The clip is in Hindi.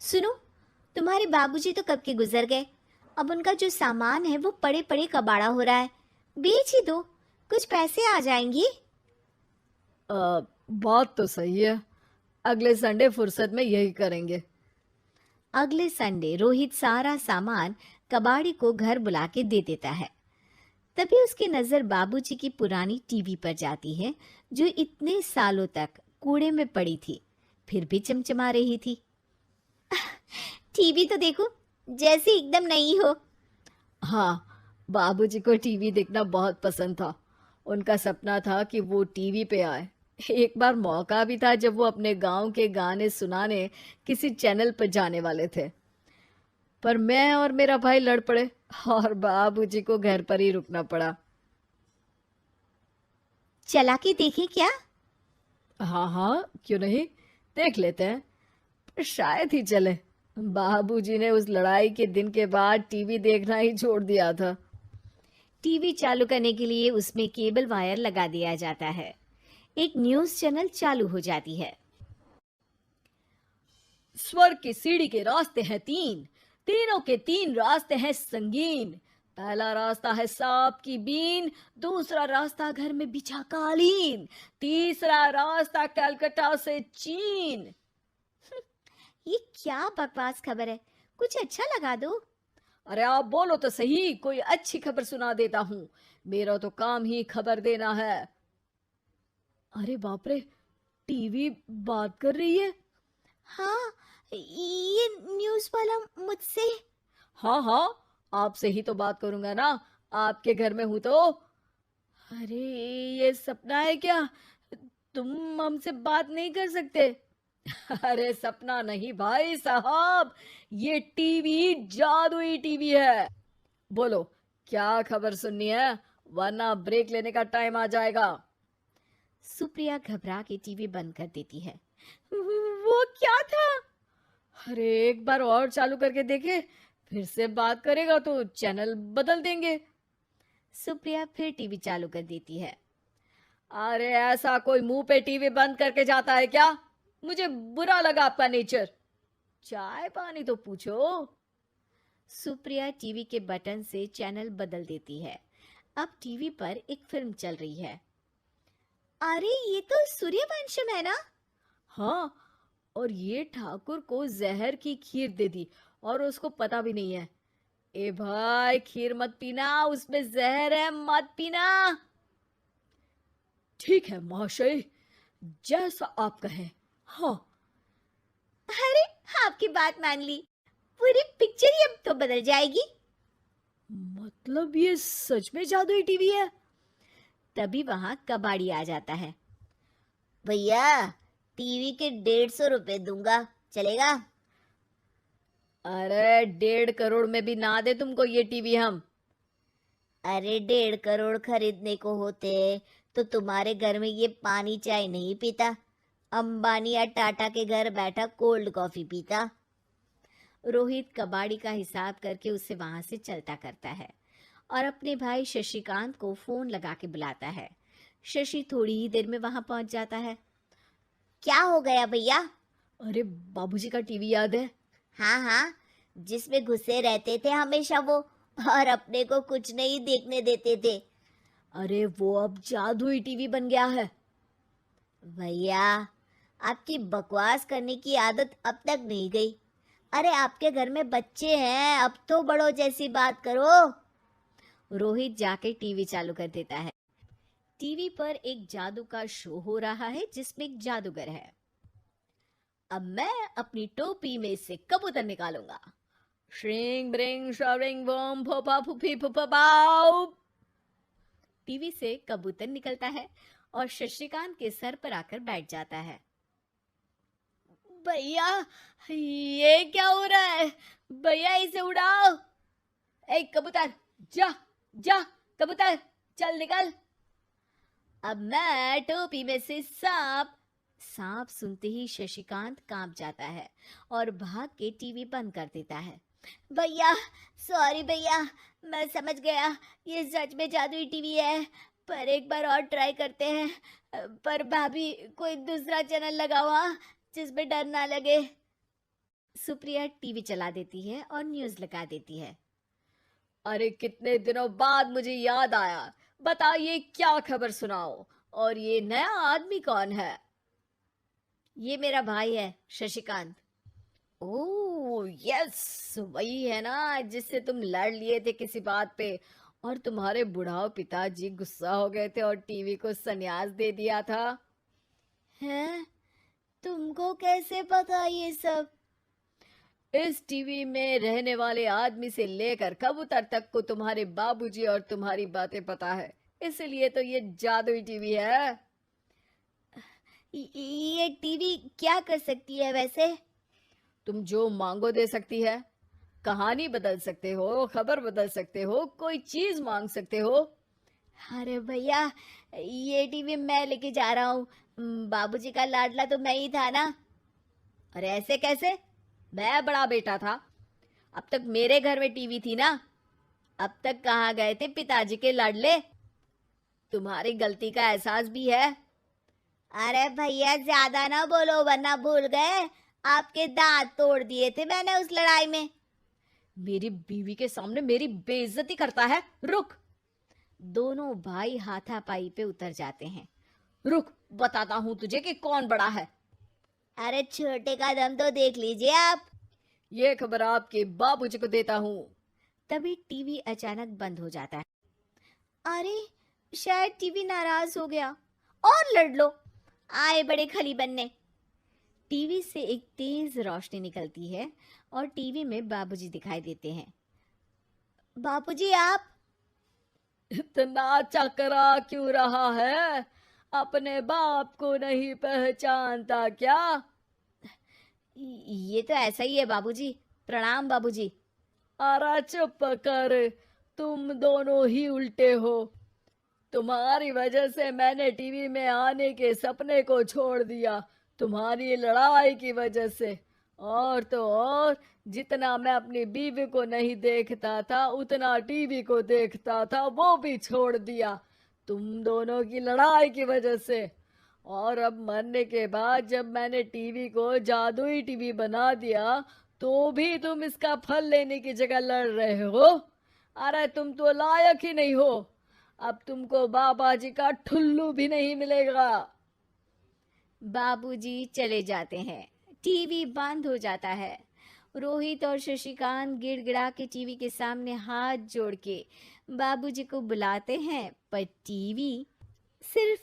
सुनो, तुम्हारे बाबूजी तो कब के गुजर गए। अब उनका जो सामान है वो पड़े पड़े कबाड़ा हो रहा है। बेच ही दो, कुछ पैसे आ जाएंगी। बात तो सही है। अगले संडे फुर्सत में यही करेंगे। अगले संडे रोहित सारा सामान कबाड़ी को घर बुला के दे देता है। तभी उसकी नजर बाबूजी की पुरानी टीवी पर जाती है, जो इतने सालों तक कूड़े में पड़ी थी, फिर भी चमचमा रही थी। टीवी तो देखो, जैसे एकदम नई हो। हाँ, बाबूजी को टीवी देखना बहुत पसंद था। उनका सपना था कि वो टीवी पे आए। एक बार मौका भी था जब वो अपने गांव के गाने सुनाने किसी चैनल पर जाने वाले थे, पर मैं और मेरा भाई लड़ पड़े और बाबूजी को घर पर ही रुकना पड़ा। चला के देखें क्या? हाँ हाँ, क्यों नहीं, देख लेते हैं। पर शायद ही चले। बाबूजी ने उस लड़ाई के दिन के बाद टीवी देखना ही छोड़ दिया था। टीवी चालू करने के लिए उसमें केबल वायर लगा दिया जाता है। एक न्यूज़ चैनल चालू हो जाती है। स्वर्ग की सीढ़ी के रास्ते हैं तीन, तीनों के तीन रास्ते हैं संगीन। पहला रास्ता है सांप की बीन, दूसरा रास्ता घर में बिछा कालीन, तीसरा रास्ता कलकत्ता से चीन। ये क्या बकवास खबर है, कुछ अच्छा लगा दो। अरे आप बोलो तो सही, कोई अच्छी खबर सुना देता हूँ। मेरा तो काम ही खबर देना है। अरे बाप रे, टीवी बात कर रही है। हाँ, ये न्यूज़ वाला मुझसे। हाँ हाँ, आपसे ही तो बात करूंगा ना, आपके घर में हूं तो। अरे, ये सपना है क्या? तुम हमसे बात नहीं कर सकते? अरे सपना नहीं भाई साहब, ये टीवी जादुई टीवी है। बोलो, क्या खबर सुननी है, वरना ब्रेक लेने का टाइम आ जाएगा। सुप्रिया घबरा के टीवी बंद कर देती है। वो क्या था? अरे एक बार और चालू करके देखे, फिर से बात करेगा तो चैनल बदल देंगे। सुप्रिया फिर टीवी चालू कर देती है। अरे ऐसा कोई मुंह पे टीवी बंद करके जाता है क्या? मुझे बुरा लगा आपका नेचर। चाय पानी तो पूछो। सुप्रिया टीवी के बटन से चैनल बदल देती है। अब टीवी पर एक फिल्म चल रही है। अरे ये तो सूर्यवंशम है ना? हाँ, और ये ठाकुर को जहर की खीर दे दी और उसको पता भी नहीं है। ए भाई, खीर मत पीना, उसमें जहर है, मत पीना। ठीक है महाशय, जैसा आप कहें। हाँ। अरे, आपकी बात मान ली, पूरी पिक्चर ही अब तो बदल जाएगी। मतलब ये सच में जादुई टीवी है? तभी वहां कबाड़ी आ जाता है। भैया, टीवी के 150 रुपए दूंगा, चलेगा? अरे 1.5 करोड़ में भी ना दे तुमको ये टीवी हम। अरे 1.5 करोड़ खरीदने को होते तो तुम्हारे घर में ये पानी चाय नहीं पीता, अंबानी या टाटा के घर बैठा कोल्ड कॉफी पीता। रोहित कबाड़ी का हिसाब करके उसे वहां से चलता करता है और अपने भाई शशिकांत को फोन लगा के बुलाता है। शशि थोड़ी ही देर में वहां पहुंच जाता है। क्या हो गया भैया? अरे बाबूजी का टीवी याद है? हाँ हाँ, जिसमें घुसे रहते थे हमेशा वो, और अपने को कुछ नहीं देखने देते थे। अरे वो अब जादुई टीवी बन गया है। भैया, आपकी बकवास करने की आदत अब तक नहीं गई। अरे आपके घर में बच्चे हैं, अब तो बड़ों जैसी बात करो। रोहित जाके टीवी चालू कर देता है। टीवी पर एक जादू का शो हो रहा है जिसमें एक जादूगर है। अब मैं अपनी टोपी में से कबूतर निकालूंगा। श्रिंग ब्रिंग शरिंग बम फोपा फुफी फुफा बाउ। टीवी से कबूतर निकलता है और शशिकांत के सर पर आकर बैठ जाता है। भैया, ये क्या हो रहा है? भैया इसे उड़ाओ। ए कबूतर, जा जा, कबूतर चल निकल। अब मैं टोपी में से सांप। सांप सुनते ही शशिकांत कांप जाता है और भाग के टीवी बंद कर देता है। भैया, सॉरी भैया, मैं समझ गया ये सच में जादुई टीवी है, पर एक बार और ट्राई करते हैं। पर भाभी, कोई दूसरा चैनल लगाओ हाँ, जिसमें डर ना लगे। सुप्रिया टीवी चला देती है और न्यूज़ लगा देती है। अरे कितने दिनों बाद मुझे याद आया। बताइए क्या खबर सुनाओ। और ये नया आदमी कौन है? ये मेरा भाई है शशिकांत। ओह यस, वही है ना जिससे तुम लड़ लिए थे किसी बात पे और तुम्हारे बुढ़ाओ पिताजी गुस्सा हो गए थे और टीवी को संन्यास दे दिया था। हैं? तुमको कैसे पता ये सब? इस टीवी में रहने वाले आदमी से लेकर कबूतर तक को तुम्हारे बाबूजी और तुम्हारी बातें पता है, इसलिए तो ये जादुई टीवी है। ये टीवी क्या कर सकती है वैसे? तुम जो मांगो दे सकती है। कहानी बदल सकते हो, खबर बदल सकते हो, कोई चीज मांग सकते हो। अरे भैया, ये टीवी मैं लेके जा रहा हूँ। बाबूजी का लाडला तो मैं ही था ना। अरे ऐसे कैसे? मैं बड़ा बेटा था। अब तक मेरे घर में टीवी थी ना। अब तक कहाँ गए थे पिताजी के लाडले? तुम्हारी गलती का एहसास भी है। अरे भैया, ज्यादा ना बोलो वरना भूल गए आपके दांत तोड़ दिए थे मैंने उस लड़ाई में। मेरी बीवी के सामने मेरी बेइज्जती करता है। रुक। दोनों भाई हाथापाई पे उतर जाते हैं। रुक, बताता हूं तुझे कि कौन बड़ा है। अरे छोटे का दम तो देख लीजिए आप। ये खबर आपके बाबूजी को देता हूँ। तभी टीवी अचानक बंद हो जाता है। अरे, शायद टीवी नाराज हो गया। और लड़ लो, आए बड़े खली बनने। टीवी से एक तेज रोशनी निकलती है और टीवी में बाबूजी दिखाई देते हैं। बाबूजी आप? इतना चकरा क्यों रहा है? अपने बाप को नहीं पहचानता क्या? ये तो ऐसा ही है बाबूजी। प्रणाम बाबूजी। अरे चुप कर। तुम दोनों ही उल्टे हो। तुम्हारी वजह से मैंने टीवी में आने के सपने को छोड़ दिया, तुम्हारी लड़ाई की वजह से। और तो और, जितना मैं अपनी बीवी को नहीं देखता था उतना टीवी को देखता था, वो भी छोड़ दिया तुम दोनों की लड़ाई की वजह से। और अब मरने के बाद जब मैंने टीवी को जादुई टीवी बना दिया तो भी तुम इसका फल लेने की जगह लड़ रहे हो। अरे तुम तो लायक ही नहीं हो। अब तुमको बाबा जी का ठुल्लू भी नहीं मिलेगा। बाबूजी चले जाते हैं। टीवी बंद हो जाता है। रोहित और शशिकांत गिड़गिड़ा के टीवी के सामने हाथ जोड़ के बाबूजी को बुलाते हैं, पर टीवी सिर्फ